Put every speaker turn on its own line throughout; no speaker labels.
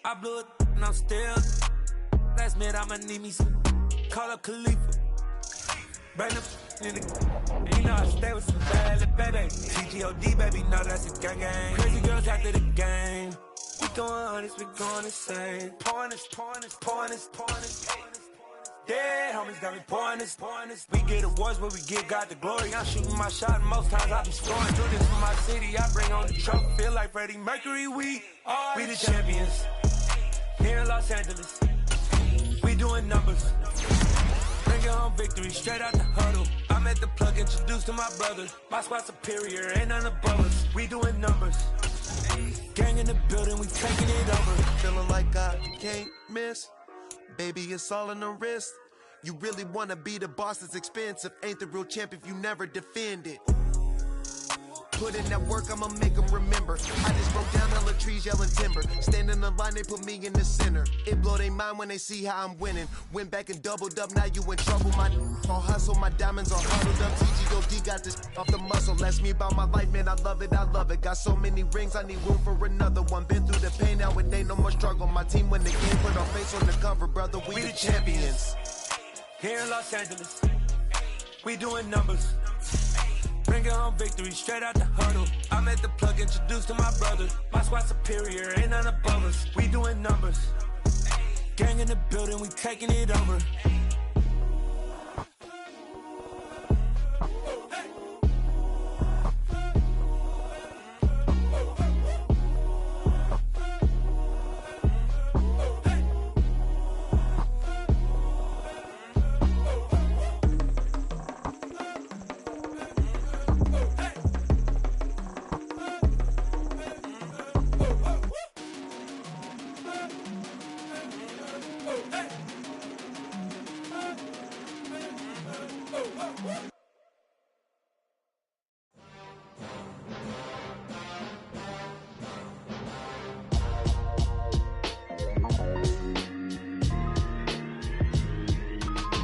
I blew it and I'm still. Last minute I'ma need me some. Call up Khalifa. Bring them in the. And you know I stay with some bad little baby. TGOD baby, know that's a gang gang. Crazy girls after the game. We going honest, we going insane. Pouring this. Yeah, homies got me pouring this. We get awards, but we give God the glory. I'm shooting my shot, and most times I be scoring. Do this for my city, I bring on the trophy. Feel like Freddie Mercury, we the champions. Here in Los Angeles, we doing numbers. Bringing home victory, straight out the huddle. I'm at the plug, introduced to my brothers. My squad superior, ain't none above us. We doing numbers. Gang in the building, we taking it over.
Feeling like I can't miss. Baby, it's all in the wrist. You really wanna be the boss, it's expensive. Ain't the real champ if you never defend it. Put in that work, I'ma make them remember. I just broke down hella trees, yelling timber. Stand in the line, they put me in the center. It blow their mind when they see how I'm winning. Went back and doubled up, now you in trouble. My all hustle, my diamonds all huddled up. TGOD got this off the muscle. Ask me about my life, man, I love it. Got so many rings, I need room for another one. Been through the pain, now it ain't no more struggle. My team win the game, put our face on the cover, brother. We the champions.
Here in Los Angeles, we doing numbers. Bringing home victory, straight out the huddle. I'm at the plug, introduced to my brothers. My squad superior, ain't none above us. We doing numbers. Gang in the building, we taking it over.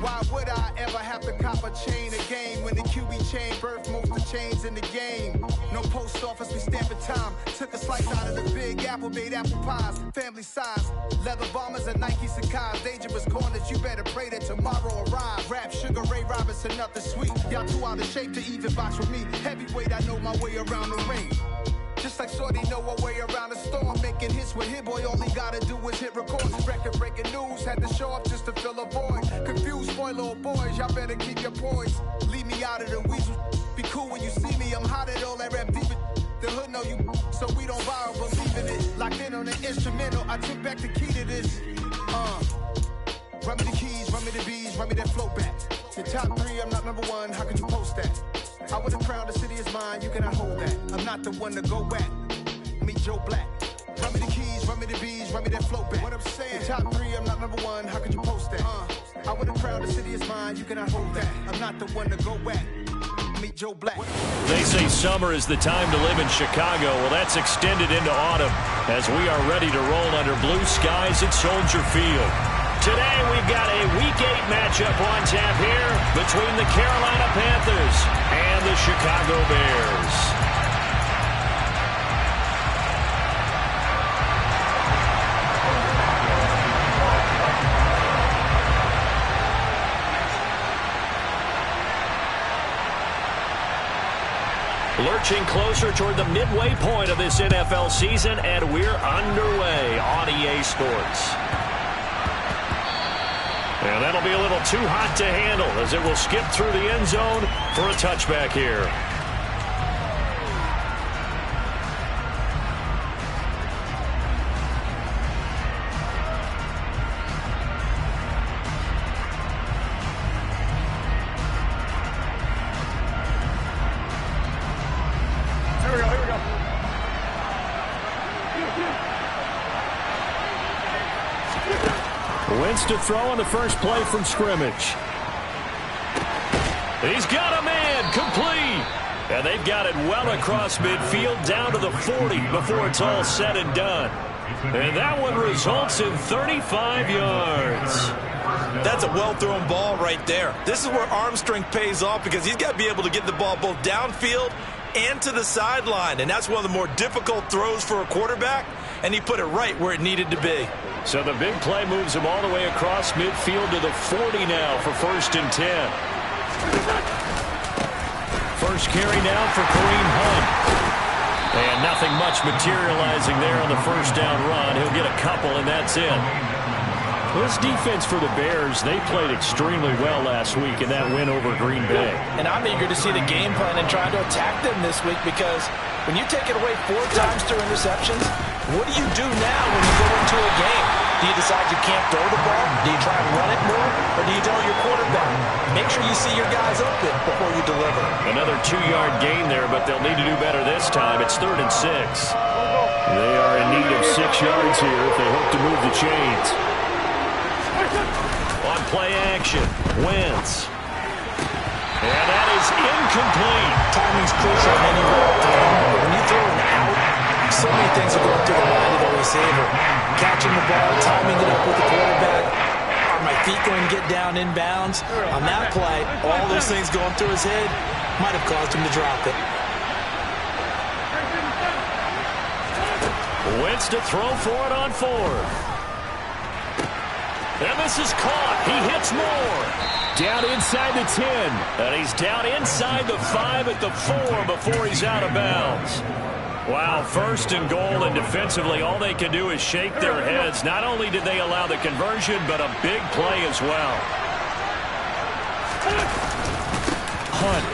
Why would I ever have to cop a chain again when the QB chain birthed most of the chains in the game? No post office, we stamping time. Took a slice out of the big apple, made apple pies, family size. Leather bombers and Nike Sacai's. Dangerous corners, you better pray that tomorrow arrive. Rap, Sugar Ray Robinson, nothing sweet. Y'all too out of shape to even box with me. Heavyweight, I know my way around the ring. Just like Shorty know her way around the storm. Making hits with Hit Boy, all he gotta do is hit record. Record-breaking news, had to show up just to fill a void. Confused, spoiler boys, y'all better keep your poise. Leave me out of the weasel. Be cool when you see me, I'm hot at all that rap deep. The hood know you, so we don't borrow, believe in it. Locked in on the instrumental, I took back the key to this. Run me the keys, run me the bees, run me that flow back. The top 3, I'm not number 1, how could you post that? I would have crowned the city is mine, you cannot hold that. I'm not the one to go back. Meet Joe Black. Run me the keys, run me the bees, run me that flow back. What I'm saying, the top 3, I'm not number 1, how could you post that? I would have crowned the city is mine, you cannot hold that. I'm not the one to go back. Meet Joe Black.
They say summer is the time to live in Chicago. Well, that's extended into autumn as we are ready to roll under blue skies at Soldier Field. Today, we've got a Week 8 matchup on tap here between the Carolina Panthers and the Chicago Bears. Lurching closer toward the midway point of this NFL season, and we're underway on EA Sports. And that'll be a little too hot to handle as it will skip through the end zone for a touchback here. Wentz to throw on the first play from scrimmage. He's got a man, complete. And they've got it well across midfield down to the 40 before it's all said and done. And that one results in 35 yards.
That's a well-thrown ball right there. This is where arm strength pays off because he's got to be able to get the ball both downfield and to the sideline. And that's one of the more difficult throws for a quarterback. and he put it right where it needed to be.
So the big play moves him all the way across midfield to the 40 now for 1st and 10. First carry now for Kareem Hunt. And nothing much materializing there on the first down run. He'll get a couple, and that's it. This defense for the Bears, they played extremely well last week in that win over Green Bay.
And I'm eager to see the game plan and try to attack them this week, because when you take it away 4 times through interceptions, what do you do now when you go into a game? Do you decide you can't throw the ball? Do you try and run it more? Or do you tell your quarterback, make sure you see your guys open before you deliver?
Another 2-yard gain there, but they'll need to do better this time. It's 3rd and 6. They are in need of 6 yards here if they hope to move the chains. On play action, Wentz. And that is incomplete.
Timing's crucial in any route throw. When you throw an out, so many things are going through the mind of the receiver. Catching the ball, timing it up with the quarterback. Are my feet going to get down in bounds? On that play, all those things going through his head might have caused him to drop it.
Wentz to throw for it on 4th. And this is caught. He hits more. Down inside the 10. And he's down inside the 5 at the 4 before he's out of bounds. Wow, 1st and goal, and defensively all they can do is shake their heads. Not only did they allow the conversion, but a big play as well. Hunt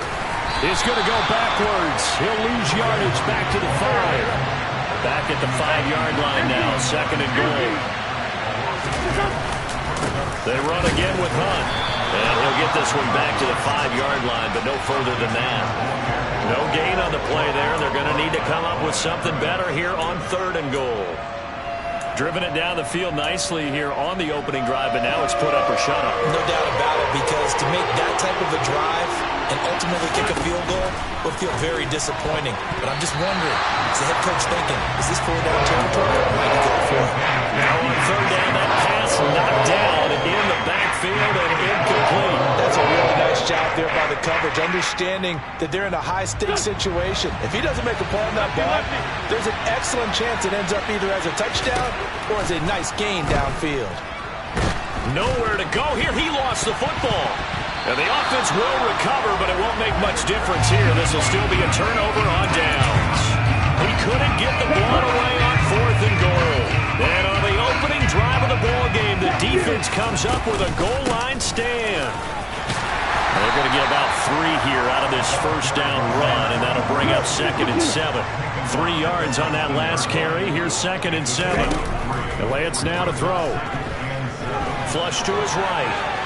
is going to go backwards. He'll lose yardage back to the 5. Back at the 5-yard line now, 2nd and goal. They run again with Hunt. And he'll get this one back to the 5-yard line, but no further than that. No gain on the play there. They're going to need to come up with something better here on 3rd and goal. Driven it down the field nicely here on the opening drive, but now it's put up or shut up.
No doubt about it, because to make that type of a drive and ultimately kick a field goal will feel very disappointing. But I'm just wondering, is the head coach thinking, is this 4-down territory, or might he go for it?
Now on 3rd down, that pass knocked down in the backfield and incomplete.
That's a really nice job there by the coverage, understanding that they're in a high-stakes situation. If he doesn't make a play on that ball, there's an excellent chance it ends up either as a touchdown or as a nice gain downfield.
Nowhere to go here. He lost the football. And the offense will recover, but it won't make much difference here. This will still be a turnover on downs. He couldn't get the ball away on 4th and goal. And on the opening drive of the ball game, the defense comes up with a goal line stand. They're going to get about 3 here out of this 1st down run, and that'll bring up 2nd and 7. 3 yards on that last carry. Here's 2nd and 7. And Lance now to throw. Flush to his right.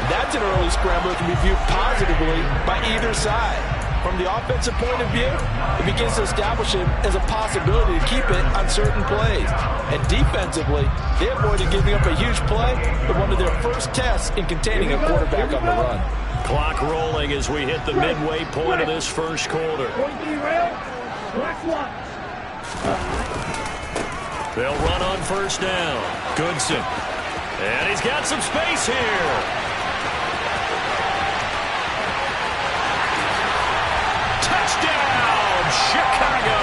That's an early scramble that can be viewed positively by either side. From the offensive point of view, it begins to establish it as a possibility to keep it on certain plays. And defensively, they avoided giving up a huge play with one of their first tests in containing a quarterback on the run.
Clock rolling as we hit the midway point of this 1st quarter. They'll run on 1st down. Goodson. And he's got some space here. Touchdown, Chicago!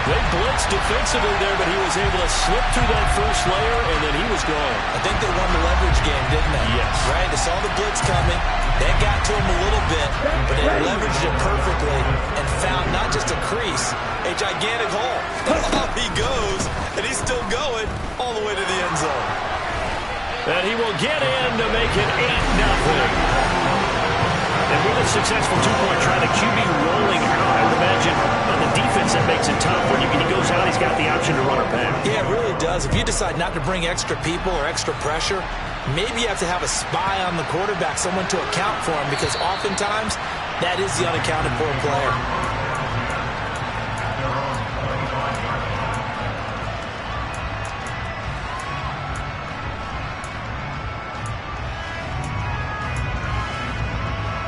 They blitzed defensively there, but he was able to slip through that first layer, and then he was gone.
I think they won the leverage game, didn't they?
Yes.
Right? They saw the blitz coming. They got to him a little bit, but they leveraged it perfectly and found not just a crease, a gigantic hole. And off he goes, and he's still going all the way to the end zone.
And he will get in to make it 8-0. And with a successful 2-point try, the QB rolling out, I would imagine on the defense that makes it tough. When he goes out, he's got the option to run or pass.
Yeah, it really does. If you decide not to bring extra people or extra pressure, maybe you have to have a spy on the quarterback, someone to account for him, because oftentimes that is the unaccounted for player.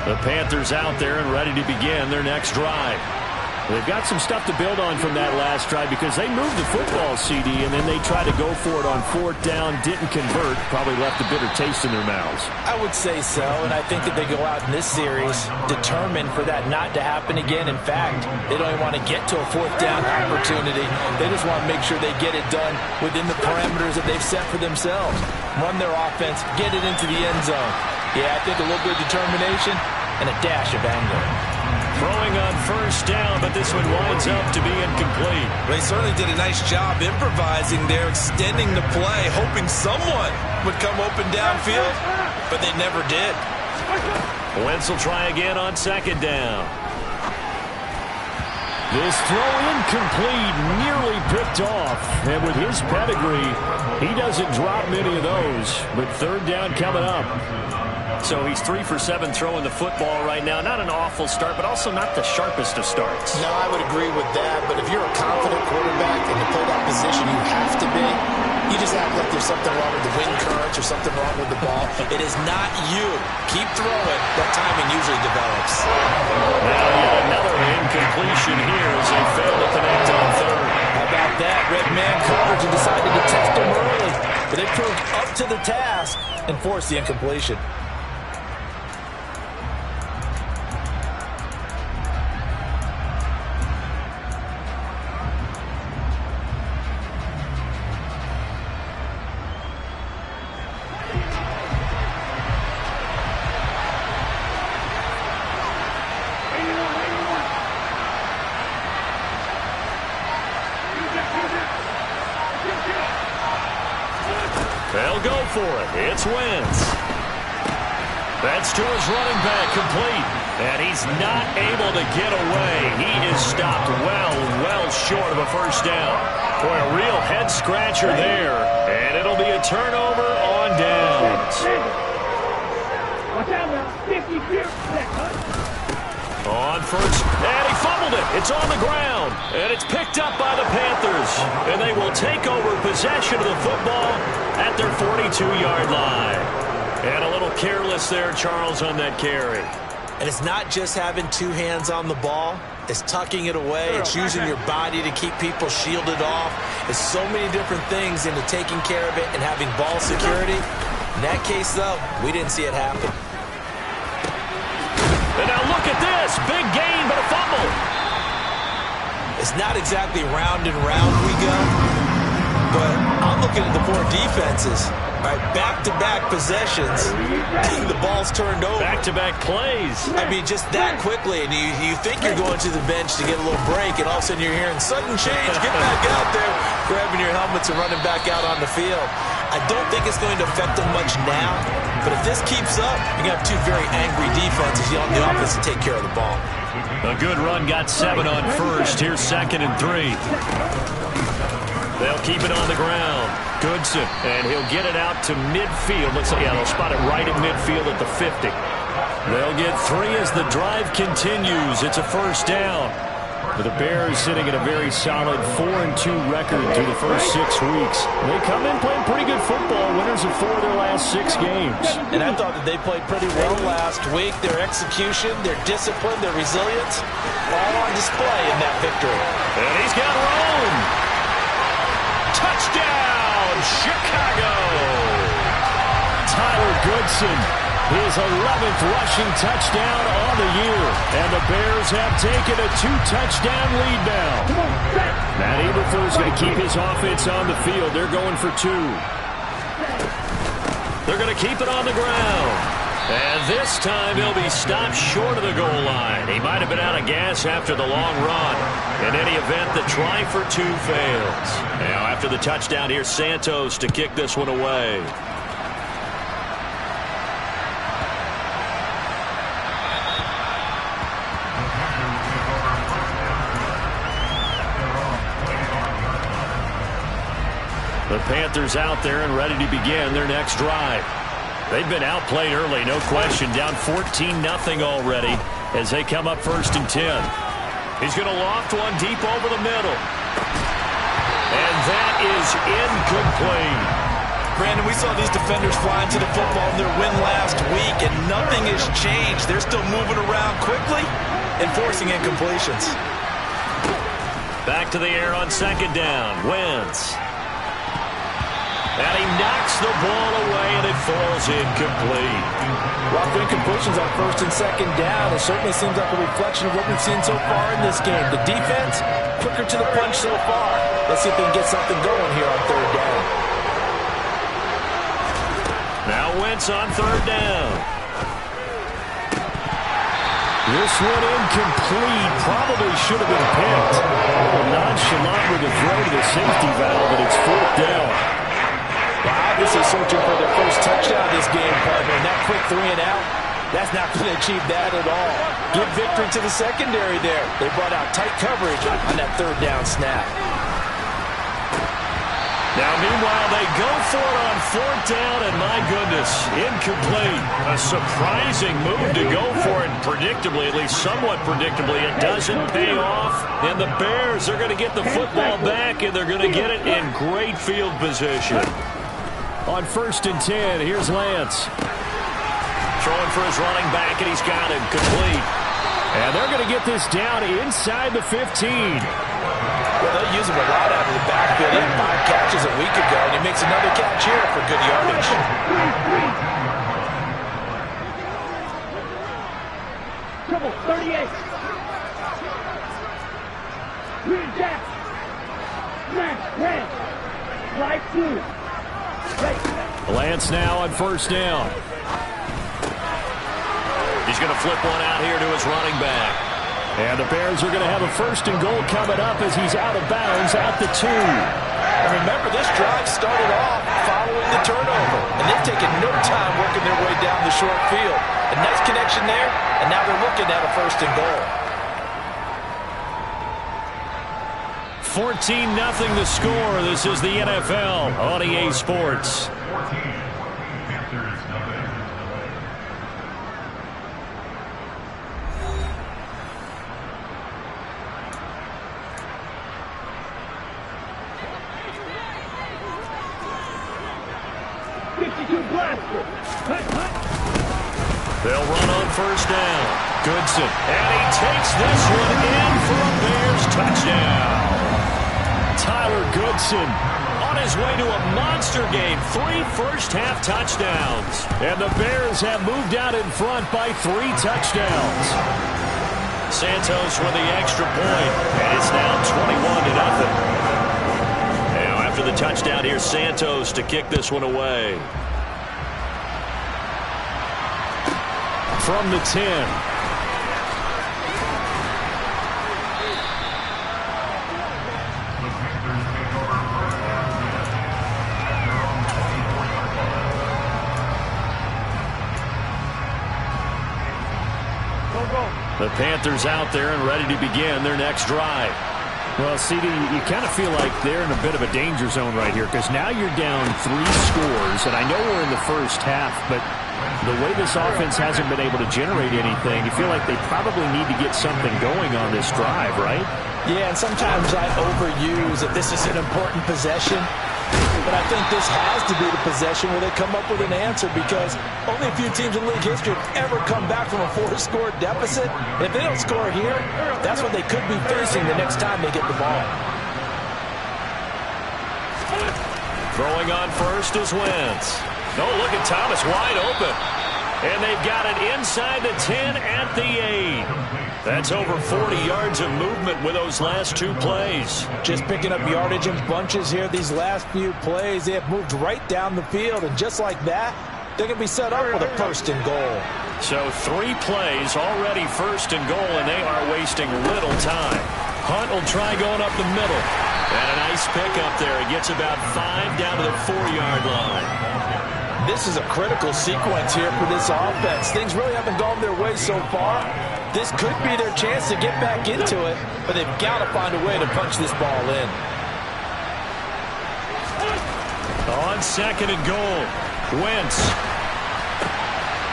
The Panthers out there and ready to begin their next drive. They've got some stuff to build on from that last drive because they moved the football, CD, and then they tried to go for it on 4th down, didn't convert, probably left a bitter taste in their mouths.
I would say so, and I think that they go out in this series determined for that not to happen again. In fact, they don't even want to get to a 4th down opportunity. They just want to make sure they get it done within the parameters that they've set for themselves. Run their offense, get it into the end zone. Yeah, I think a little bit of determination and a dash of anger.
Throwing on 1st down, but this one winds up to be incomplete.
They certainly did a nice job improvising there, extending the play, hoping someone would come open downfield, but they never did.
Wentz will try again on 2nd down. This throw incomplete, nearly picked off. And with his pedigree, he doesn't drop many of those. But 3rd down coming up. So he's 3 for 7 throwing the football right now. Not an awful start, but also not the sharpest of starts.
No, I would agree with that. But if you're a confident quarterback and you play that position you have to be, you just act like there's something wrong with the wind currents or something wrong with the ball. It is not you. Keep throwing. That timing usually develops.
Now yet another incompletion here as they fail to connect on 3rd.
How about that? Red man coverage and decided to test him early. But they proved up to the task and forced the incompletion.
They'll go for it. It's Wentz. That's to his running back, complete. And he's not able to get away. He is stopped well short of a 1st down. Boy, a real head-scratcher there. And it'll be a turnover on downs. On 1st, and he fumbled it. It's on the ground, and it's picked up by the Panthers. And they will take over possession of the football at their 42-yard line. And a little careless there, Charles, on that carry.
And it's not just having 2 hands on the ball. It's tucking it away. It's using your body to keep people shielded off. It's so many different things into taking care of it and having ball security. In that case, though, we didn't see it happen.
And now look at this. Big gain, but a fumble.
It's not exactly round and round we go, but I'm looking at the 4 defenses. All right, back-to-back possessions. The ball's turned over.
Back-to-back plays.
I mean, just that quickly. And you think you're going to the bench to get a little break, and all of a sudden you're hearing sudden change. Get back out there, grabbing your helmets and running back out on the field. I don't think it's going to affect them much now, but if this keeps up, you're going to have 2 very angry defenses on the offense to take care of the ball.
A good run got 7 on 1st. Here's 2nd and 3. They'll keep it on the ground. Goodson, and he'll get it out to midfield. Looks like, yeah, they'll spot it right at midfield at the 50. They'll get 3 as the drive continues. It's a 1st down. But the Bears sitting at a very solid 4-2 record through the first 6 weeks. They come in playing pretty good football, winners of 4 of their last 6 games.
And I thought that they played pretty well last week. Their execution, their discipline, their resilience, all on display in that victory.
And he's got Rome. Touchdown, Chicago. Tyler Goodson, his 11th rushing touchdown on the year. And the Bears have taken a 2-touchdown lead now. Matt Eberflus going to keep his offense on the field. They're going for 2. They're going to keep it on the ground. And this time he'll be stopped short of the goal line. He might have been out of gas after the long run. In any event, the try for 2 fails. Now after the touchdown, here's Santos to kick this one away. The Panthers out there and ready to begin their next drive. They've been outplayed early, no question. Down 14-0 already as they come up 1st and 10. He's going to loft one deep over the middle. And that is incomplete.
Brandon, we saw these defenders fly into the football in their win last week, and nothing has changed. They're still moving around quickly and forcing incompletions.
Back to the air on second down. Wentz. And he knocks the ball away, and it falls incomplete.
Well, for incompletions on first and second down, it certainly seems like a reflection of what we've seen so far in this game. The defense, quicker to the punch so far. Let's see if they can get something going here on third down.
Now Wentz on third down. This one incomplete. Probably should have been picked. Nonchalant with a throw to the safety valve, and it's fourth down.
Wow, this is searching for their first touchdown this game, partner. And that quick 3 and out, that's not going to achieve that at all. Give victory to the secondary there. They brought out tight coverage on that third down snap.
Now, meanwhile, they go for it on fourth down, and my goodness, incomplete. A surprising move to go for it, predictably, at least somewhat predictably. It doesn't pay off, and the Bears are going to get the football back, and they're going to get it in great field position. On first and 10, here's Lance. Throwing for his running back, and he's got him complete. And they're going to get this down inside the 15.
Well, they'll use him a lot out of the backfield. He had 5 catches a week ago, and he makes another catch here for good yardage.
Triple 38. Green Jack. Smash 10. Right 2.
Lance now on first down. He's going to flip one out here to his running back. And the Bears are going to have a first and goal coming up as he's out of bounds at the 2.
And remember, this drive started off following the turnover. And they've taken no time working their way down the short field. A nice connection there, and now they're looking at a first and goal.
14-0 the score. This is the NFL on EA Sports. They'll run on first down. Goodson. And he takes this one in for a Bears touchdown. Tyler Goodson on his way to a monster game. 3 first-half touchdowns. And the Bears have moved out in front by 3 touchdowns. Santos with the extra point. And it's now 21-0. Now after the touchdown, here's Santos to kick this one away. From the 10. The Panthers out there and ready to begin their next drive.
Well, CD, you kind of feel like they're in a bit of a danger zone right here because now you're down 3 scores, and I know we're in the first half, but the way this offense hasn't been able to generate anything, you feel like they probably need to get something going on this drive, right?
Yeah, and sometimes I overuse that this is an important possession. But I think this has to be the possession where they come up with an answer because only a few teams in league history have ever come back from a 4-score deficit. And if they don't score here, that's what they could be facing the next time they get the ball.
Throwing on first is Wentz. Oh, look at Thomas wide open. And they've got it inside the 10 at the 8. That's over 40 yards of movement with those last 2 plays.
Just picking up yardage in bunches here these last few plays. They have moved right down the field, and just like that, they're going to be set up with a first and goal.
So 3 plays already first and goal, and they are wasting little time. Hunt will try going up the middle. And a nice pickup there. He gets about 5 down to the 4-yard line.
This is a critical sequence here for this offense. Things really haven't gone their way so far. This could be their chance to get back into it, but they've got to find a way to punch this ball in.
On second and goal, Wentz.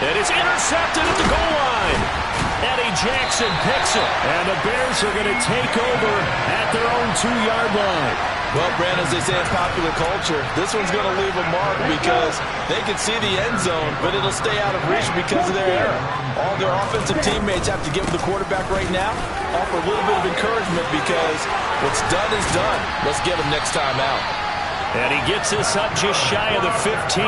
It is intercepted at the goal line. Eddie Jackson picks it. And the Bears are going to take over at their own 2-yard line.
Well, Brandon, as they say in popular culture, this one's going to leave a mark because they can see the end zone, but it'll stay out of reach because of their error. All their offensive teammates have to give the quarterback right now, offer a little bit of encouragement because what's done is done. Let's get him next time out.
And he gets us up just shy of the 15.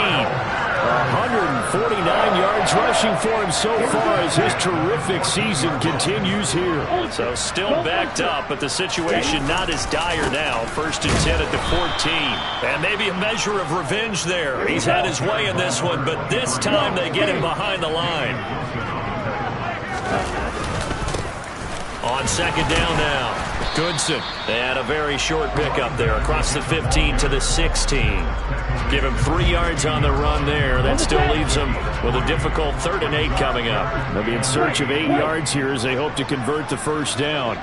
149 yards rushing for him so far as his terrific season continues here. So still backed up, but the situation not as dire now. 1st and 10 at the 14. And maybe a measure of revenge there. He's had his way in this one, but this time they get him behind the line. On 2nd down now. Goodson. They had a very short pickup there across the 15 to the 16. Give him 3 yards on the run there. That still leaves them with a difficult 3rd and 8 coming up. They'll be in search of 8 yards here as they hope to convert the 1st down.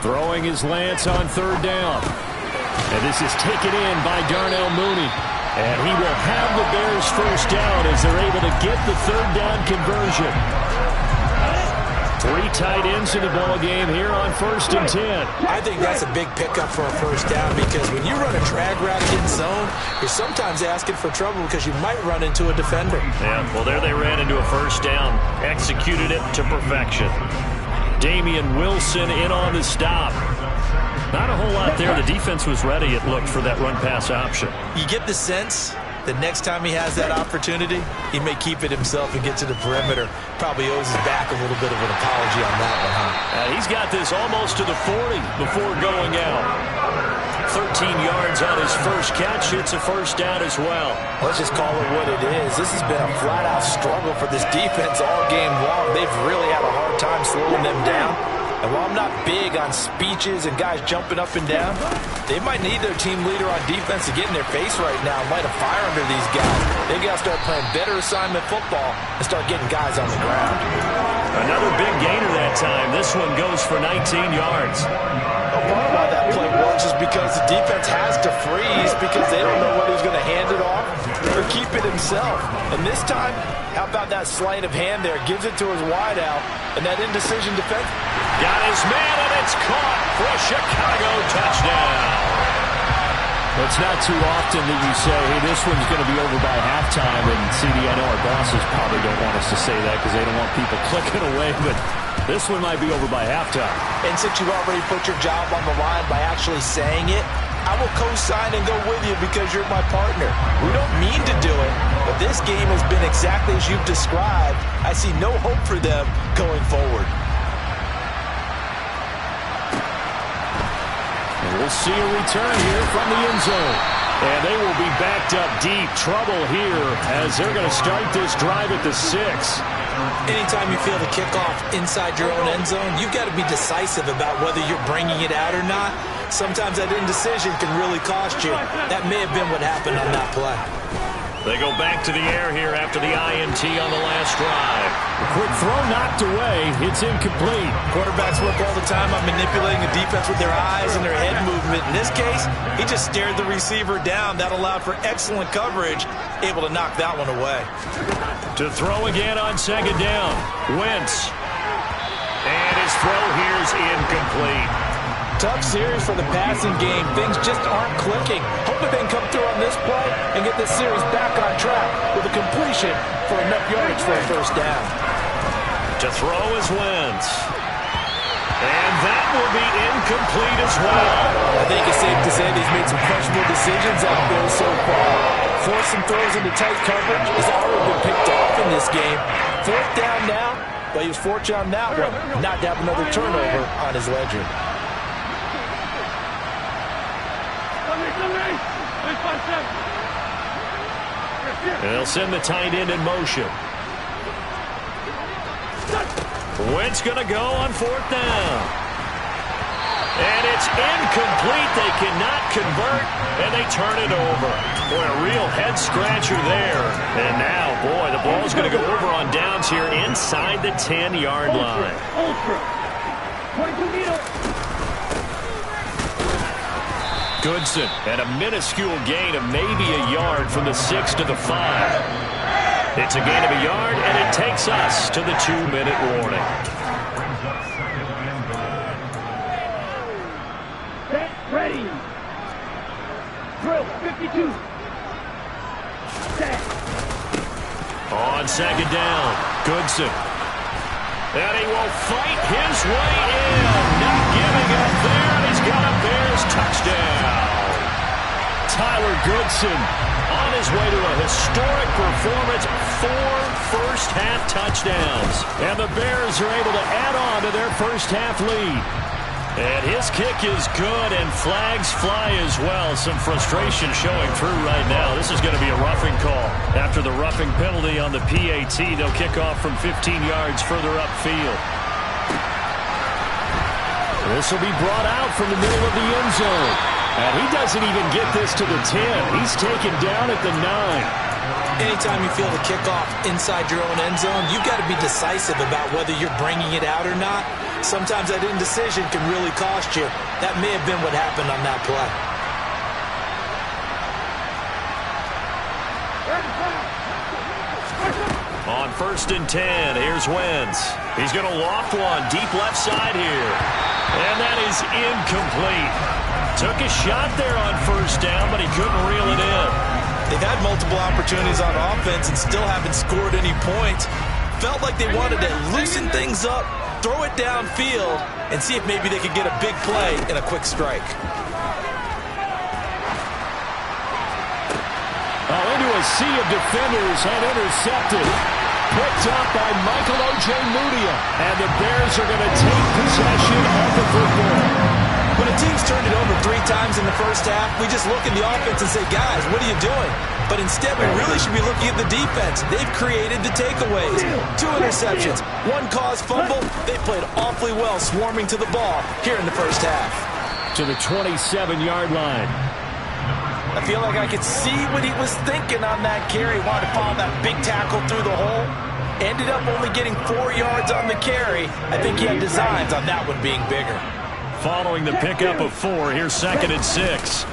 Throwing his Lance on 3rd down. And this is taken in by Darnell Mooney. And he will have the Bears 1st down as they're able to get the 3rd down conversion. 3 tight ends in the ball game here on 1st and 10.
I think that's a big pickup for a 1st down because when you run a drag route in zone, you're sometimes asking for trouble because you might run into a defender.
Yeah, well, there they ran into a 1st down. Executed it to perfection. Damian Wilson in on the stop. Not a whole lot there. The defense was ready, it looked, for that run-pass option.
You get the sense that next time he has that opportunity, he may keep it himself and get to the perimeter. Probably owes his back a little bit of an apology on that one, huh?
He's got this almost to the 40 before going out. 13 yards on his first catch. It's a 1st down as well.
Let's just call it what it is. This has been a flat-out struggle for this defense all game long. They've really had a hard time slowing them down. And while I'm not big on speeches and guys jumping up and down, they might need their team leader on defense to get in their face right now and light a fire under these guys. They got to start playing better assignment football and start getting guys on the ground.
Another big gainer that time. This one goes for 19 yards.
Part of why that play works is because the defense has to freeze because they don't know whether he's going to hand it off or keep it himself. And this time, how about that sleight of hand there? Gives it to his wideout, and that indecision defense.
Got his man, and it's caught for a Chicago touchdown. It's not too often that you say, hey, this one's going to be over by halftime. And, CD, I know our bosses probably don't want us to say that because they don't want people clicking away, but this one might be over by halftime.
And since you've already put your job on the line by actually saying it, I will co-sign and go with you because you're my partner. We don't mean to do it, but this game has been exactly as you've described. I see no hope for them going forward.
And we'll see a return here from the end zone. And they will be backed up deep. Trouble here as they're going to start this drive at the 6.
Anytime you feel the kickoff inside your own end zone, you've got to be decisive about whether you're bringing it out or not. Sometimes that indecision can really cost you. That may have been what happened on that play.
They go back to the air here after the INT on the last drive.
A quick throw knocked away. It's incomplete.
Quarterbacks work all the time on manipulating the defense with their eyes and their head movement. In this case, he just stared the receiver down. That allowed for excellent coverage, able to knock that one away.
To throw again on 2nd down. Wentz. And his throw here's incomplete.
Tough series for the passing game. Things just aren't clicking. Hoping they can come through on this play and get this series back on track with a completion for enough yardage for a 1st down.
To throw is Wentz. And that will be incomplete as well.
I think it's safe to say he's made some questionable decisions out there so far. Forcing throws into tight coverage has already been picked off in this game. 4th down now, but he was fortunate on that one not to have another turnover on his ledger.
They'll send the tight end in motion. Wentz going to go on 4th down. And it's incomplete. They cannot convert, and they turn it over. Boy, a real head-scratcher there. And now, boy, the ball's going to go over on downs here inside the 10-yard line. Goodson, and a minuscule gain of maybe a yard from the 6 to the 5. It's a gain of a yard, and it takes us to the 2-minute warning.
Ready. Drill 52. Set.
On second down, Goodson. And he will fight his way in. Not giving up there, and he's got a Bears touchdown. Tyler Goodson on his way to a historic performance, 4 first-half touchdowns. And the Bears are able to add on to their first-half lead. And his kick is good, and flags fly as well. Some frustration showing through right now. This is going to be a roughing call. After the roughing penalty on the PAT, they'll kick off from 15 yards further upfield. This will be brought out from the middle of the end zone. And he doesn't even get this to the 10. He's taken down at the 9.
Anytime you feel the kickoff inside your own end zone, you've got to be decisive about whether you're bringing it out or not. Sometimes that indecision can really cost you. That may have been what happened on that play.
On 1st and 10, here's Wentz. He's going to loft one deep left side here. And that is incomplete. Took a shot there on 1st down, but he couldn't reel it in.
They've had multiple opportunities on offense and still haven't scored any points. Felt like they wanted to loosen things up, throw it downfield, and see if maybe they could get a big play and a quick strike.
Into a sea of defenders and intercepted. Picked up by Michael Ojemudia. And the Bears are going to take possession of the football.
When a team's turned it over 3 times in the first half, we just look at the offense and say, guys, what are you doing? But instead, we really should be looking at the defense. They've created the takeaways. 2 interceptions, 1 caused fumble. They played awfully well swarming to the ball here in the first half.
To the 27-yard line.
I feel like I could see what he was thinking on that carry. Wanted to follow that big tackle through the hole. Ended up only getting 4 yards on the carry. I think he had designs on that one being bigger.
Following the pickup of 4, here's 2nd and 6.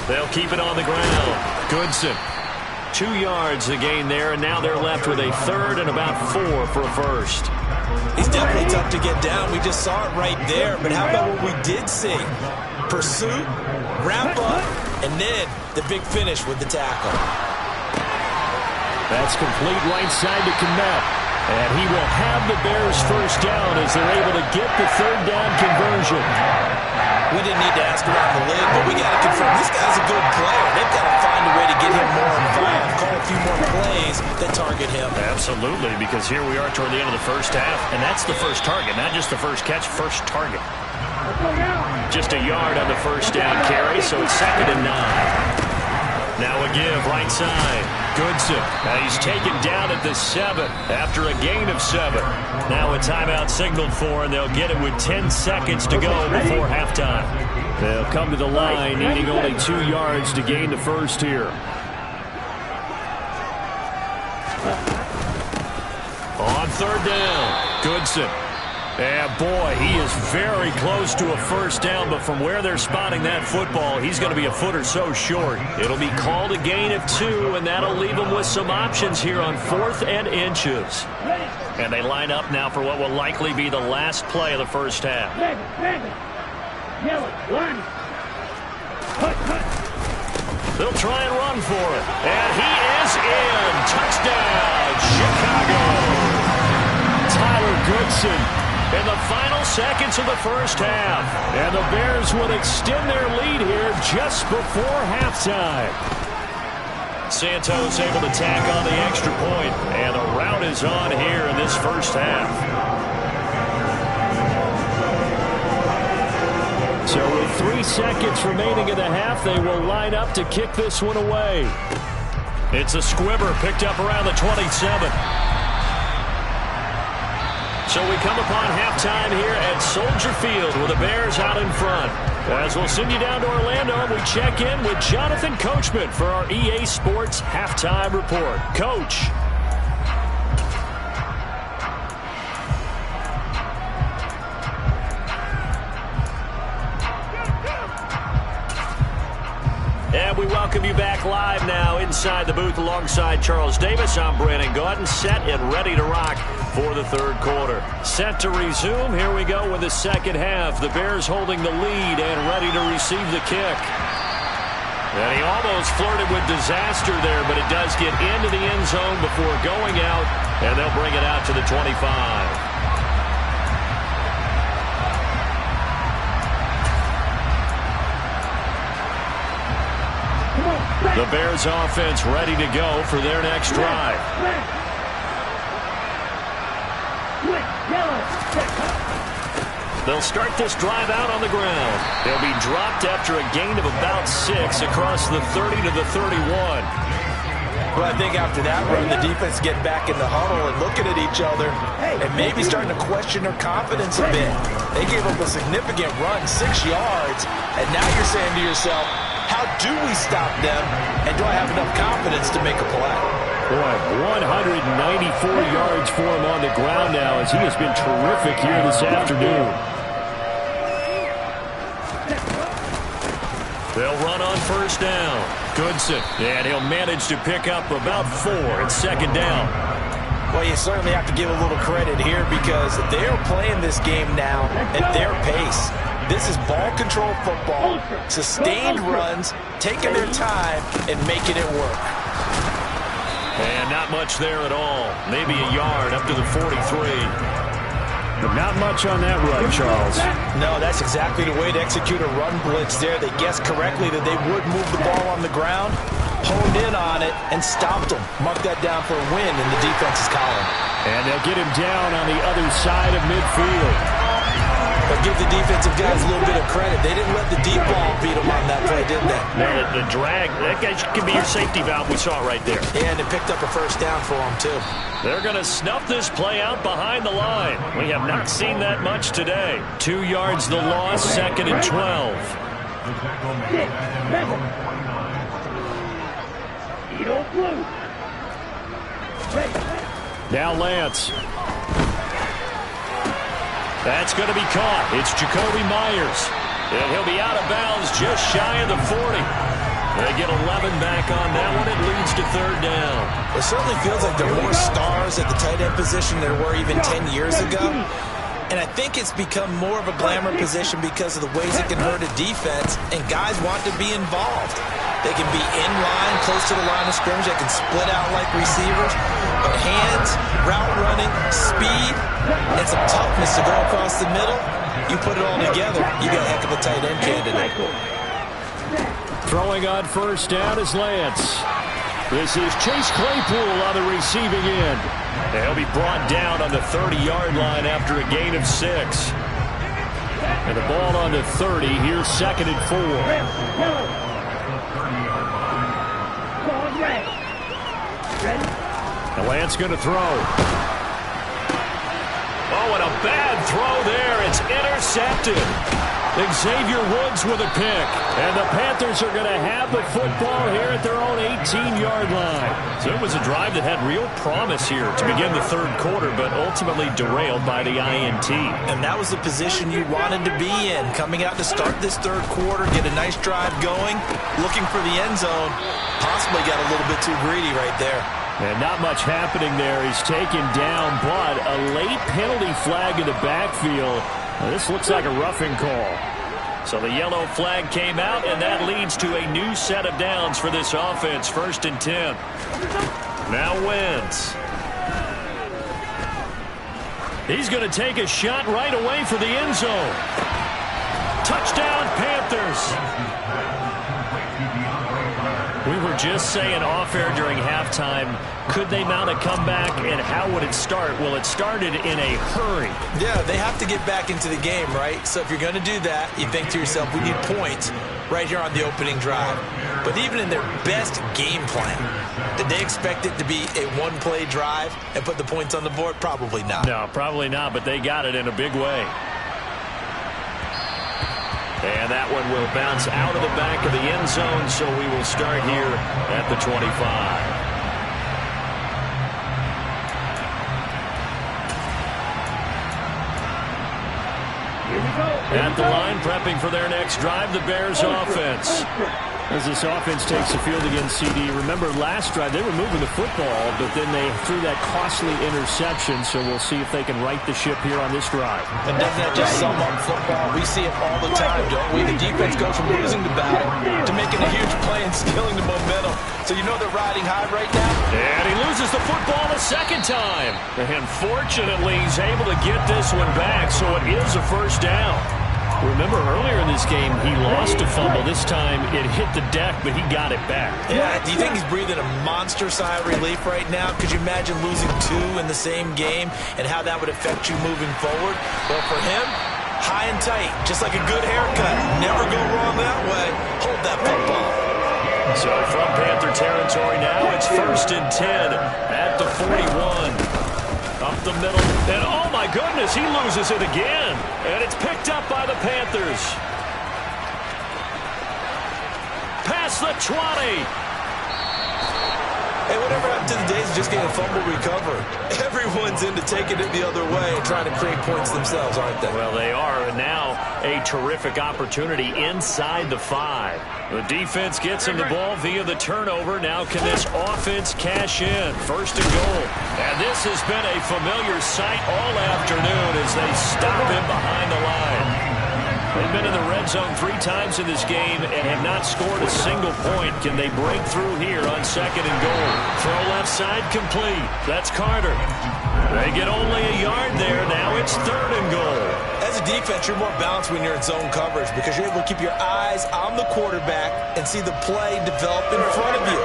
They'll keep it on the ground. Goodson, 2 yards the gain there, and now they're left with a 3rd and about 4 for a first.
He's definitely tough to get down. We just saw it right there. But how about what we did see? Pursuit, wrap up, and then the big finish with the tackle.
That's complete right side to Kmet. And he will have the Bears first down as they're able to get the 3rd down conversion.
We didn't need to ask around the league, but we got to confirm this guy's a good player. They've got to find a way to get him more involved, call a few more plays that target him.
Absolutely, because here we are toward the end of the first half, and that's the first target, not just the first catch, first target. Just a yard on the first down carry, so it's 2nd and 9. Now a give, right side. Goodson. He's taken down at the 7 after a gain of 7. Now a timeout signaled for, and they'll get it with 10 seconds to go before halftime. They'll come to the line, needing only 2 yards to gain the first here. On 3rd down, Goodson. And boy, he is very close to a first down, but from where they're spotting that football, he's going to be a foot or so short. It'll be called a gain of 2, and that'll leave them with some options here on 4th and inches. And they line up now for what will likely be the last play of the first half. They'll try and run for it. And he is in. Touchdown, Chicago. Tyler Goodson in the final seconds of the first half. And the Bears will extend their lead here just before halftime. Santos able to tack on the extra point, and the rout is on here in this first half. So with 3 seconds remaining in the half, they will line up to kick this one away. It's a squibber picked up around the 27. So we come upon halftime here at Soldier Field with the Bears out in front. As we'll send you down to Orlando, we check in with Jonathan Coachman for our EA Sports Halftime Report. Coach. And we welcome you back live now inside the booth alongside Charles Davis. I'm Brandon Gaudin, set and ready to rock for the third quarter. Set to resume. Here we go with the second half. The Bears holding the lead and ready to receive the kick. And he almost flirted with disaster there, but it does get into the end zone before going out, and they'll bring it out to the 25. The Bears offense ready to go for their next drive. They'll start this drive out on the ground. They'll be dropped after a gain of about 6 across the 30 to the 31.
Well, I think after that run, the defense get back in the huddle and looking at each other and maybe starting to question their confidence a bit. They gave up a significant run, 6 yards, and now you're saying to yourself, how do we stop them, and do I have enough confidence to make a play?
Boy, 194 yards for him on the ground now as he has been terrific here this afternoon. They'll run on first down. Goodson, and he'll manage to pick up about 4 at second down.
Well, you certainly have to give a little credit here because they're playing this game now at their pace. This is ball control football, sustained runs, taking their time, and making it work.
And not much there at all. Maybe a yard up to the 43. But not much on that run, Charles.
No, that's exactly the way to execute a run blitz there. They guessed correctly that they would move the ball on the ground, honed in on it, and stopped them. Mark that down for a win in the defense's column. And
they'll get him down on the other side of midfield.
But give the defensive guys a little bit of credit. They didn't let the deep ball beat them on that play, did they?
No, the drag, that guy could be your safety valve. We saw it right there.
Yeah, and it picked up a first down for them, too.
They're going to snuff this play out behind the line. We have not seen that much today. 2 yards the loss, second and 12. Now Lance. That's going to be caught. It's Jacoby Myers. And he'll be out of bounds just shy of the 40. They get 11 back on that one. It leads to third down.
It certainly feels like there are more stars at the tight end position than there were even 10 years ago. And I think it's become more of a glamour position because of the ways it can hurt a defense, and guys want to be involved. They can be in line, close to the line of scrimmage. They can split out like receivers. But hands, route running, speed, and some toughness to go across the middle, you put it all together, you got a heck of a tight end candidate.
Throwing on first down is Lance. This is Chase Claypool on the receiving end. And he'll be brought down on the 30-yard line after a gain of 6. And the ball on the 30. Here's second and 4. And Lance going to throw. Oh, and a bad throw there. It's intercepted. Xavier Woods with a pick. And the Panthers are going to have the football here at their own 18-yard line. So it was a drive that had real promise here to begin the third quarter, but ultimately derailed by the INT.
And that was the position you wanted to be in. Coming out to start this third quarter, get a nice drive going, looking for the end zone. Possibly got a little bit too greedy right there.
And not much happening there. He's taken down, but a late penalty flag in the backfield. Now, this looks like a roughing call. So the yellow flag came out, and that leads to a new set of downs for this offense. First and 10. Now Wentz. He's going to take a shot right away for the end zone. Touchdown, Panthers. We were just saying off-air during halftime, could they mount a comeback, and how would it start? Well, it started in a hurry.
Yeah, they have to get back into the game, right? So if you're going to do that, you think to yourself, we need points right here on the opening drive. But even in their best game plan, did they expect it to be a one-play drive and put the points on the board? Probably not.
No, probably not, but they got it in a big way. And that one will bounce out of the back of the end zone, so we will start here at the 25.
Here we go.
At the line, prepping for their next drive, the Bears offense.
As this offense takes the field against CD, remember last drive they were moving the football, but then they threw that costly interception, so we'll see if they can right the ship here on this drive.
And doesn't that just sum up football? We see it all the time, don't we? The defense goes from losing the battle to making a huge play and stealing the momentum. So you know they're riding high right now?
And he loses the football a second time. And fortunately, he's able to get this one back, so it is a first down. Remember, earlier in this game, he lost a fumble. This time, it hit the deck, but he got it back.
Yeah, do you think he's breathing a monster sigh of relief right now? Could you imagine losing 2 in the same game and how that would affect you moving forward? Well, for him, high and tight, just like a good haircut. Never go wrong that way. Hold that football.
So from Panther territory now, it's 1st and 10 at the 41. Up the middle, and oh my goodness, he loses it again. And it's picked up by the Panthers. Past the 20.
Hey, whatever happened to the days of just getting a fumble recovery? Everyone's into taking it the other way and trying to create points themselves, aren't they?
Well, they are, and now a terrific opportunity inside the 5. The defense gets him the ball via the turnover. Now can this offense cash in? 1st and goal. And this has been a familiar sight all afternoon as they stop him behind the line. They've been in the red zone 3 times in this game and have not scored a single point. Can they break through here on 2nd and goal? Throw left side complete. That's Carter. They get only a yard there. Now it's 3rd and goal.
As a defense, you're more balanced when you're in zone coverage because you're able to keep your eyes on the quarterback and see the play develop in front of you.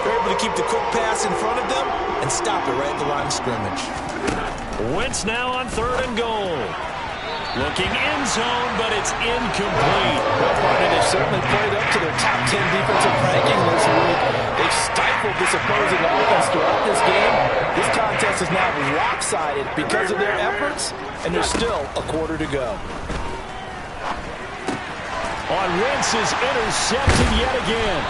You're able to keep the quick pass in front of them and stop it right at the line of scrimmage.
Wentz now on 3rd and goal. Looking in zone, but it's incomplete.
Well, Barnett has certainly played up to their top 10 defensive ranking this week. They've stifled this opposing offense throughout this game. This contest is now lopsided because of their efforts, and there's still a quarter to go.
On Wentz is intercepted yet again.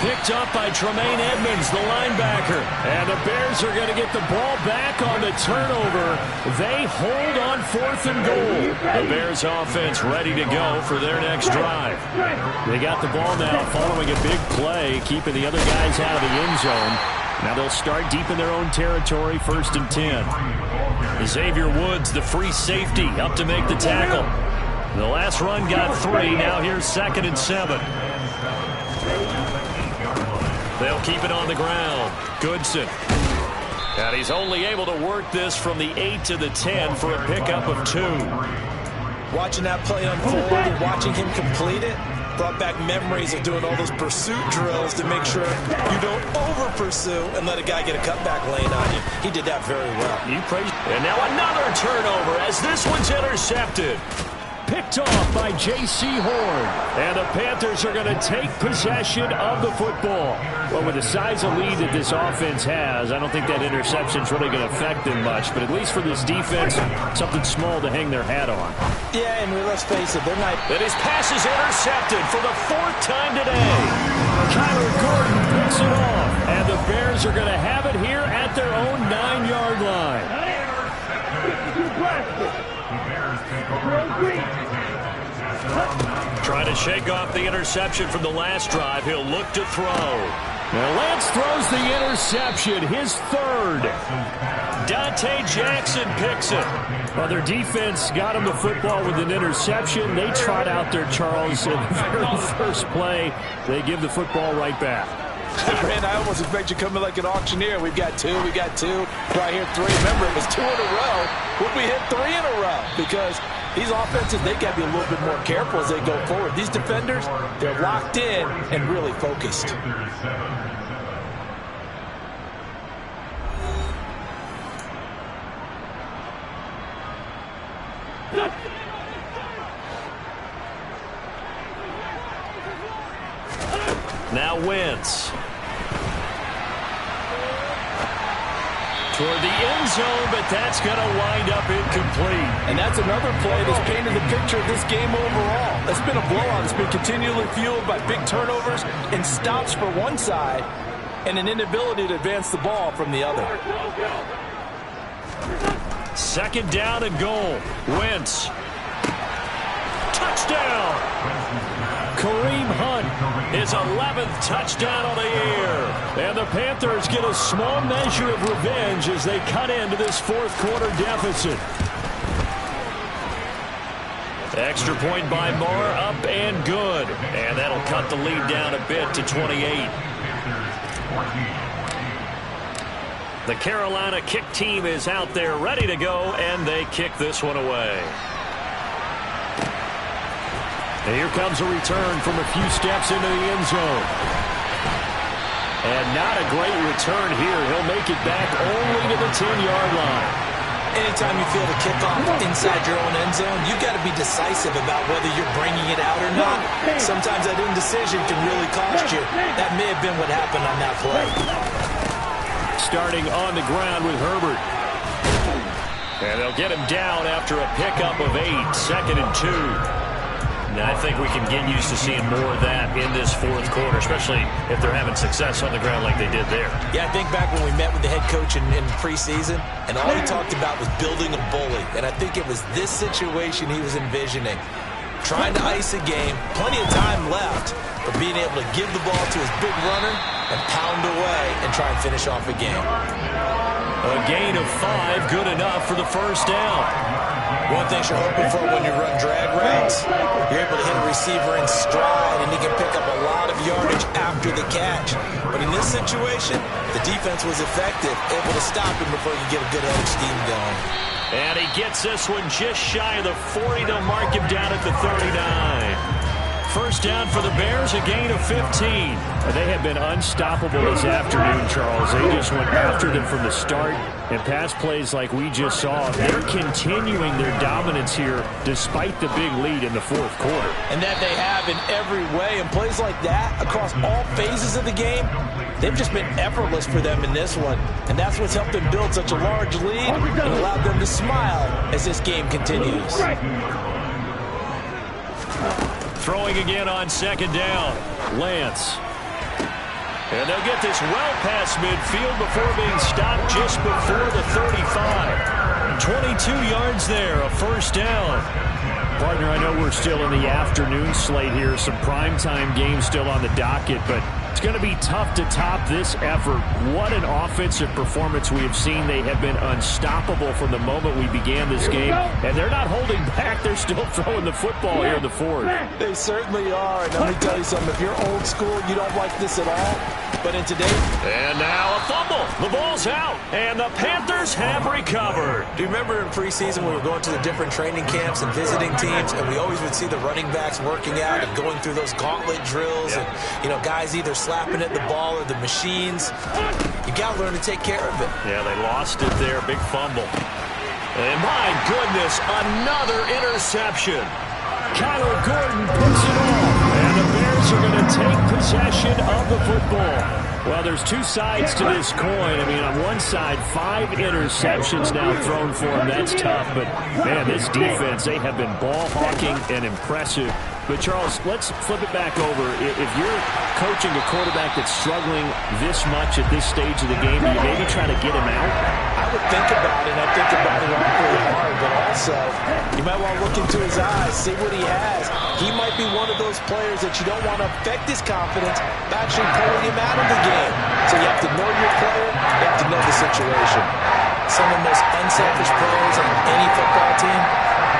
Picked up by Tremaine Edmonds, the linebacker. And the Bears are going to get the ball back on the turnover. They hold on 4th and goal. The Bears offense ready to go for their next drive. They got the ball now following a big play, keeping the other guys out of the end zone. Now they'll start deep in their own territory, 1st and 10. Xavier Woods, the free safety, up to make the tackle. The last run got 3. Now here's 2nd and 7. They'll keep it on the ground. Goodson. And he's only able to work this from the 8 to the 10 for a pickup of 2.
Watching that play unfold and watching him complete it brought back memories of doing all those pursuit drills to make sure you don't over-pursue and let a guy get a cutback lane on you. He did that very well.
And now another turnover as this one's intercepted. Picked off by J.C. Horn. And the Panthers are going to take possession of the football. Well, with the size of lead that this offense has, I don't think that interception's really going to affect them much. But at least for this defense, something small to hang their hat on.
Yeah, and let's face it, they're not...
And his pass is intercepted for the 4th time today. Kyler Gordon picks it off. And the Bears are going to have it here at their own 9-yard line. Trying to shake off the interception from the last drive. He'll look to throw. Now Lance throws the interception, his 3rd. Dante Jackson picks it. Well, their defense got him the football with an interception. They trot out there, Charles, in the very first play. They give the football right back.
Brand, I almost expect you to come in like an auctioneer. We've got 2, we got 2. Right here, 3. Remember, it was 2 in a row. Would we hit 3 in a row? Because these offenses, they got to be a little bit more careful as they go forward. These defenders, they're locked in and really focused.
Now Wentz. Toward the end zone, but that's going to wind up incomplete.
And that's another play that's painted the picture of this game overall. It's been a blowout. It's been continually fueled by big turnovers and stops for one side and an inability to advance the ball from the other.
2nd down and goal. Wentz. touchdown. Kareem Hunt, his 11th touchdown of the year. And the Panthers get a small measure of revenge as they cut into this fourth quarter deficit. Extra point by Moore, up and good. And that'll cut the lead down a bit to 28. The Carolina kick team is out there ready to go, and they kick this one away. And here comes a return from a few steps into the end zone. And not a great return here. He'll make it back only to the 10-yard line.
Anytime you feel the kickoff inside your own end zone, you've got to be decisive about whether you're bringing it out or not. Sometimes that indecision can really cost you. That may have been what happened on that play.
Starting on the ground with Herbert. And they'll get him down after a pickup of 8, 2nd and 2. Now, I think we can get used to seeing more of that in this fourth quarter, especially if they're having success on the ground like they did there.
Yeah, I think back when we met with the head coach in preseason, and all he talked about was building a bully. And I think it was this situation he was envisioning. Trying to ice a game, plenty of time left, but being able to give the ball to his big runner and pound away and try and finish off a game.
A gain of 5, good enough for the first down.
One thing you're hoping for when you run drag routes, you're able to hit a receiver in stride, and he can pick up a lot of yardage after the catch. But in this situation, the defense was effective, able to stop him before you get a good head of steam going.
And he gets this one just shy of the 40. They'll mark him down at the 39. First down for the Bears, a gain of 15. They have been unstoppable this afternoon, Charles. They just went after them from the start, and pass plays like we just saw. They're continuing their dominance here despite the big lead in the fourth quarter.
And that they have in every way, and plays like that across all phases of the game, they've just been effortless for them in this one. And that's what's helped them build such a large lead and allowed them to smile as this game continues.
Throwing again on second down. Lance. And they'll get this well past midfield before being stopped just before the 35. 22 yards there, a first down. Partner, I know we're still in the afternoon slate here. Some primetime games still on the docket, but it's going to be tough to top this effort. What an offensive performance we have seen. They have been unstoppable from the moment we began this game, and they're not holding back. They're still throwing the football here in the fourth.
They certainly are, and let me tell you something. If you're old school, you don't like this at all. But in today...
And now a fumble. The ball's out, and the Panthers have recovered.
Do you remember in preseason we were going to the different training camps and visiting teams, and we always would see the running backs working out and going through those gauntlet drills, and, you know, guys either slapping at the ball or the machines. You got to learn to take care of it.
Yeah, they lost it there. Big fumble. And my goodness, another interception. Kyler Gordon picks it off, and the Bears are going to take possession of the football. Well, there's two sides to this coin. I mean, on one side, 5 interceptions now thrown for him. That's tough, but, man, this defense, they have been ball hawking and impressive. But, Charles, let's flip it back over. If you're coaching a quarterback that's struggling this much at this stage of the game, do you maybe try to get him out?
I would think about it, and I think about it awfully hard, but also you might want to look into his eyes, see what he has. He might be one of those players that you don't want to affect his confidence by actually pulling him out of the game. So you have to know your player, you have to know the situation. Some of the most unselfish players on any football team,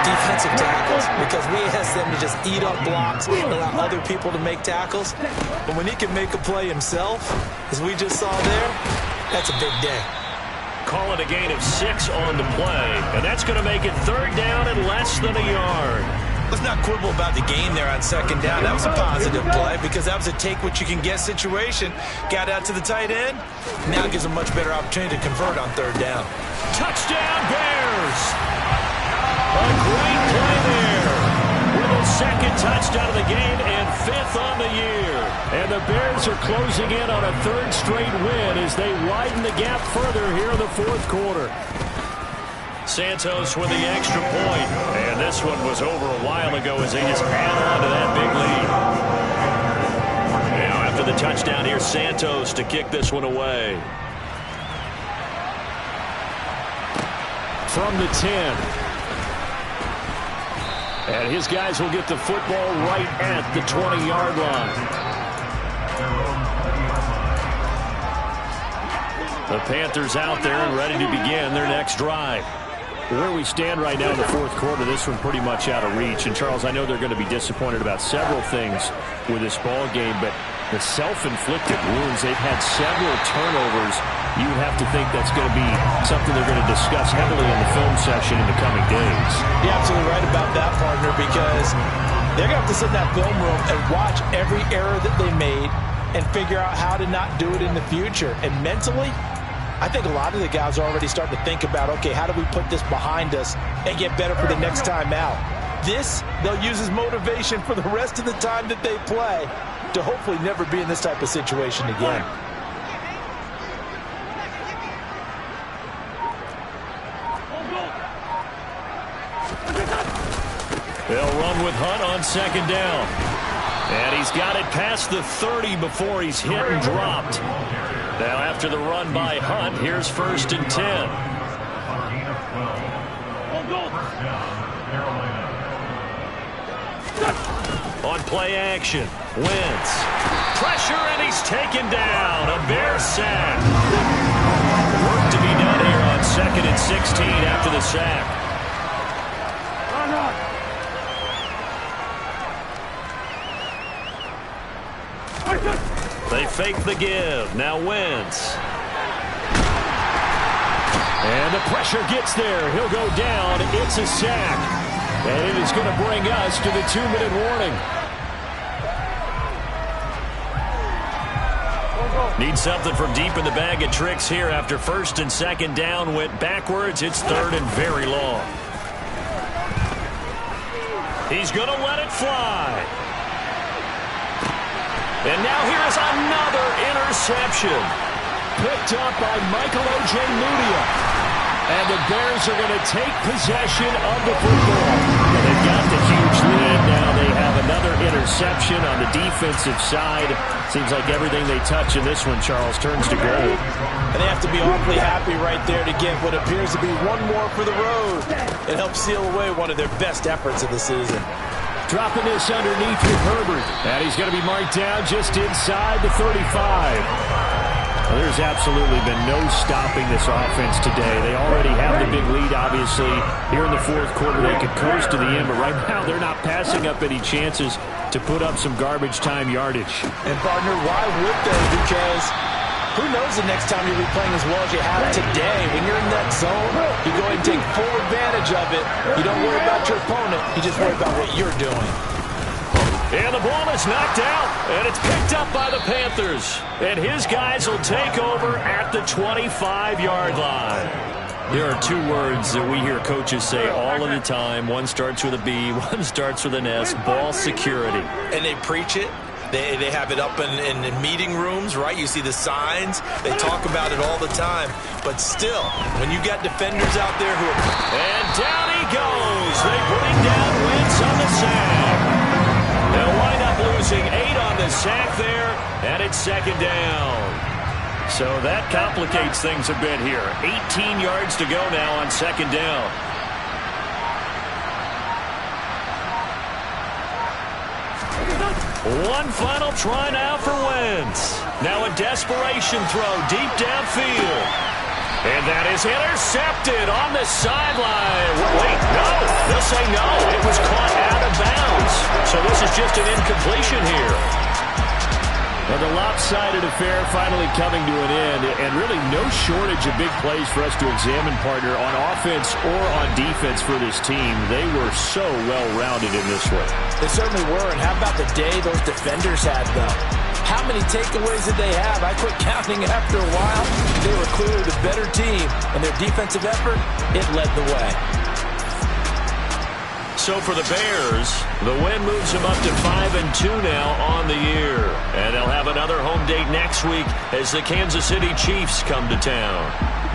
defensive tackles, because we ask them to just eat up blocks and allow other people to make tackles. But when he can make a play himself, as we just saw there, that's a big day.
Call it a gain of 6 on the play, and that's going to make it third down and less than a yard.
Let's not quibble about the gain there on second down. That was a positive play because that was a take-what-you-can-get situation. Got out to the tight end. Now gives a much better opportunity to convert on third down.
Touchdown, Bears! A great play there. With a second touchdown of the game and 5th on the year. And the Bears are closing in on a 3rd straight win as they widen the gap further here in the fourth quarter. Santos with the extra point. And this one was over a while ago as they just add on to that big lead. Now after the touchdown, here's Santos to kick this one away. From the 10. And his guys will get the football right at the 20-yard line. The Panthers out there and ready to begin their next drive. Where we stand right now in the fourth quarter, this one pretty much out of reach. And, Charles, I know they're going to be disappointed about several things with this ball game, but the self-inflicted wounds, they've had several turnovers. You would have to think that's going to be something they're going to discuss heavily in the film session in the coming days.
You're absolutely right about that, partner, because they're going to have to sit in that film room and watch every error that they made and figure out how to not do it in the future. And mentally, I think a lot of the guys are already starting to think about, okay, how do we put this behind us and get better for the next time out? This, they'll use as motivation for the rest of the time that they play to hopefully never be in this type of situation again.
They'll run with Hunt on second down. And he's got it past the 30 before he's hit and dropped. Now after the run by Hunt, here's 1st and 10. On play action, Wentz. Pressure, and he's taken down. A Bear sack. Work to be done here on 2nd and 16 after the sack. They fake the give. Now Wentz. And the pressure gets there. He'll go down. It's a sack. And it is going to bring us to the 2-minute warning. Need something from deep in the bag of tricks here after 1st and 2nd down. Went backwards. It's 3rd and very long. He's going to let it fly. And now here is another interception. Picked up by Michael Ojemudia. And the Bears are going to take possession of the football. And they've got the huge lead. Now they have another interception on the defensive side. Seems like everything they touch in this one, Charles, turns to gold.
And they have to be awfully happy right there to get what appears to be one more for the road. It helps seal away one of their best efforts of the season.
Dropping this underneath with Herbert. And he's going to be marked down just inside the 35. Well, there's absolutely been no stopping this offense today. They already have the big lead, obviously. Here in the fourth quarter, they could coast to the end. But right now, they're not passing up any chances to put up some garbage time yardage.
And, partner, why would they? Because who knows the next time you'll be playing as well as you have today. When you're in that zone, you go ahead and take full advantage of it. You don't worry about your opponent. You just worry about what you're doing.
And the ball is knocked out, and it's picked up by the Panthers. And his guys will take over at the 25-yard line. There are two words that we hear coaches say all of the time. One starts with a B, one starts with an S, ball security.
And they preach it. They have it up in meeting rooms, right? You see the signs. They talk about it all the time. But still, when you got defenders out there who are...
And down he goes. They bring down Wentz on the sack. They'll wind up losing 8 on the sack there, and it's 2nd down. So that complicates things a bit here. 18 yards to go now on 2nd down. One final try now for Wentz. Now a desperation throw deep downfield. And that is intercepted on the sideline. Wait, no. They'll say no. It was caught out of bounds. So this is just an incompletion here. Well, the lopsided affair finally coming to an end, and really no shortage of big plays for us to examine, partner, on offense or on defense for this team. They were so well-rounded in this one.
They certainly were, and how about the day those defenders had, though? How many takeaways did they have? I quit counting after a while. They were clearly the better team, and their defensive effort, it led the way.
So for the Bears, the win moves them up to 5-2 now on the year. And they'll have another home date next week as the Kansas City Chiefs come to town.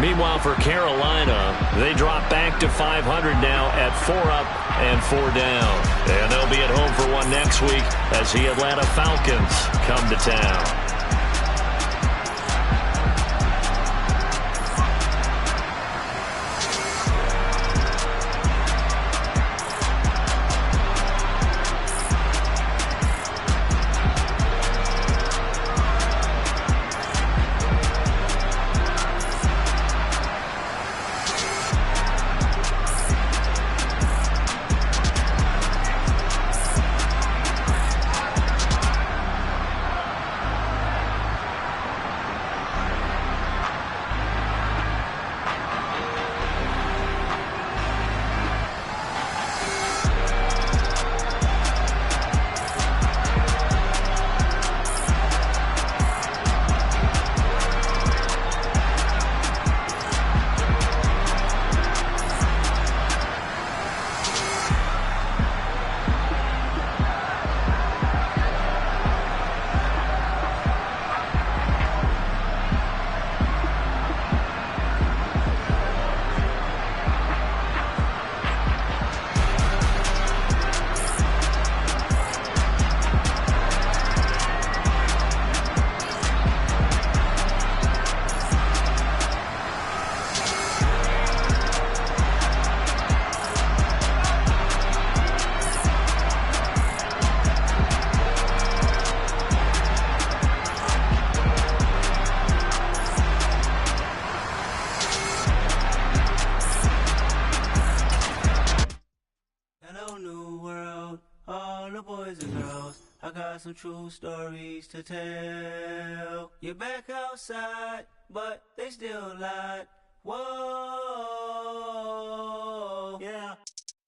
Meanwhile, for Carolina, they drop back to 500 now at 4 up and 4 down. And they'll be at home for one next week as the Atlanta Falcons come to town.
some true stories to tell. You're back outside, but they still lied. Whoa, yeah.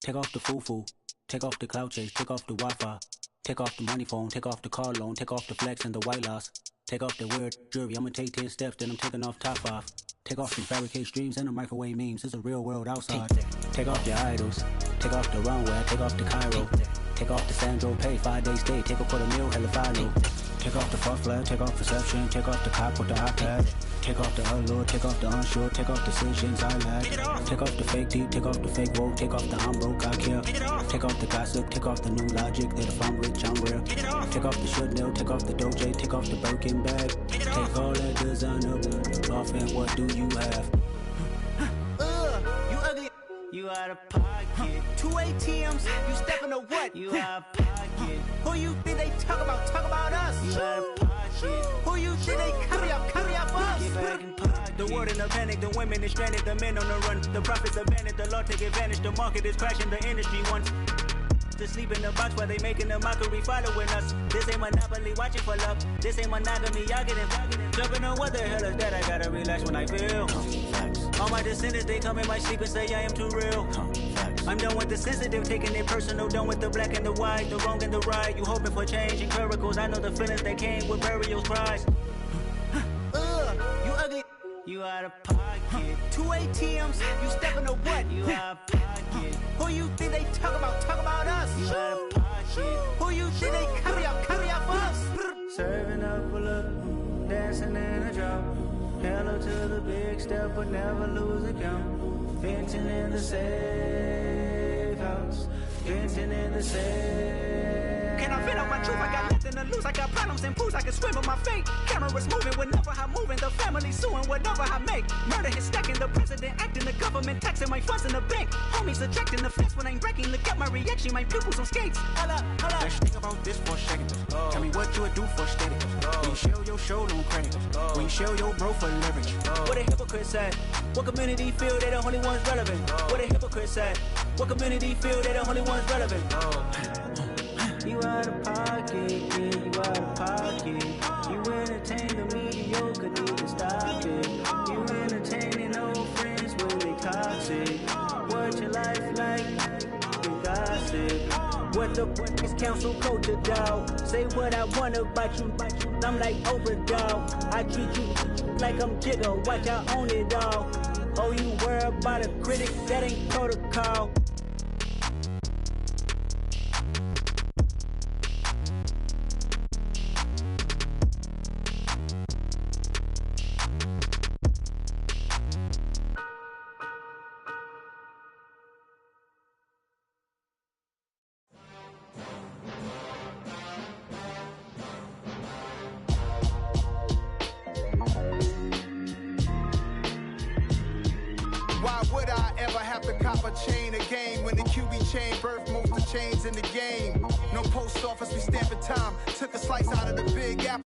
Take off the foo-foo, take off the cloud chase, take off the Wi-Fi, take off the money phone, take off the car loan, take off the flex and the white loss, take off the weird jewelry. I'ma take 10 steps, then I'm taking off top 5. Take off the fabricate streams and the microwave memes. It's a real world outside. Take off your idols, take off the runway, take off the Cairo, take off the Sandro Pay, 5-day stay, take a $250,000, hella follow. Take off the fuck flag, take off perception, take off the cop with the iPad. Take off the allure, take off the unsure, take off decisions I lack. Take off the fake deep, take off the fake woke, take off the I'm broke, I care. Take off the gossip, take off the new logic that if I'm rich, I'm real. Take off the Chanel, take off the Doja, take off the Birkin bag. Take all that designer off and what do you have?
You ugly. You out of pocket. 2 ATMs, you stepping to what? You out of pocket. Who you think they talk about? Talk about us. You out of pocket. Who you think they carry up us? Get back in pocket. The world in a panic, the women is stranded, the men on the run. The profits abandoned, the law take advantage. The market is crashing, the industry wants to sleep in the box while they making a mockery following us. This ain't Monopoly, watching for love. This ain't monogamy, y'all getting jumping on what the hell is that? I gotta relax when I feel. All my descendants, they come in my sleep and say I am too real. I'm done with the sensitive, taking it personal. Done with the black and the white, the wrong and the right. You hoping for change and miracles. I know the feelings that came with burial cries. You ugly. You out of pocket. 2 ATMs, you stepping to what? You out of pocket. Who you think they talk about? Talk about us. You out of pocket. Who you think they carry up us? Serving up a look, dancing in a drop. Hello to the big step, but never lose a count. Venting in the safe house. Venting in the safe. Can I fit on my truth? I got nothing to lose. I got problems and pools. I can swim with my fate. Cameras moving whenever I'm moving. The family suing whatever I make. Murder is stacking. The president acting. The government taxing my funds in the bank. Homies ejecting the fence when I'm breaking. Look at my reaction. My pupils on skates. Hold up.
Let's think about this for a second. Tell me what you would do for steady. When you show your show no credit. When you show your bro for leverage.
What a hypocrite said. What community feel they the only ones relevant? What a hypocrite said. What community feel they the only ones relevant? You out of pocket, yeah, you out of pocket. You entertain the mediocre, need to stop it. You entertaining old friends when they toxic. What your life like? You gossip. What the fuck is council culture, dog? Say what I want about you. I'm like overdog. I treat you like I'm Jigga. Watch I own it all. Oh, you worry about a critic? That ain't protocol.
Why would I ever have to cop a chain again when the QB chain birthed most of the chains in the game? No post office, we stamping time. Took a slice out of the big apple.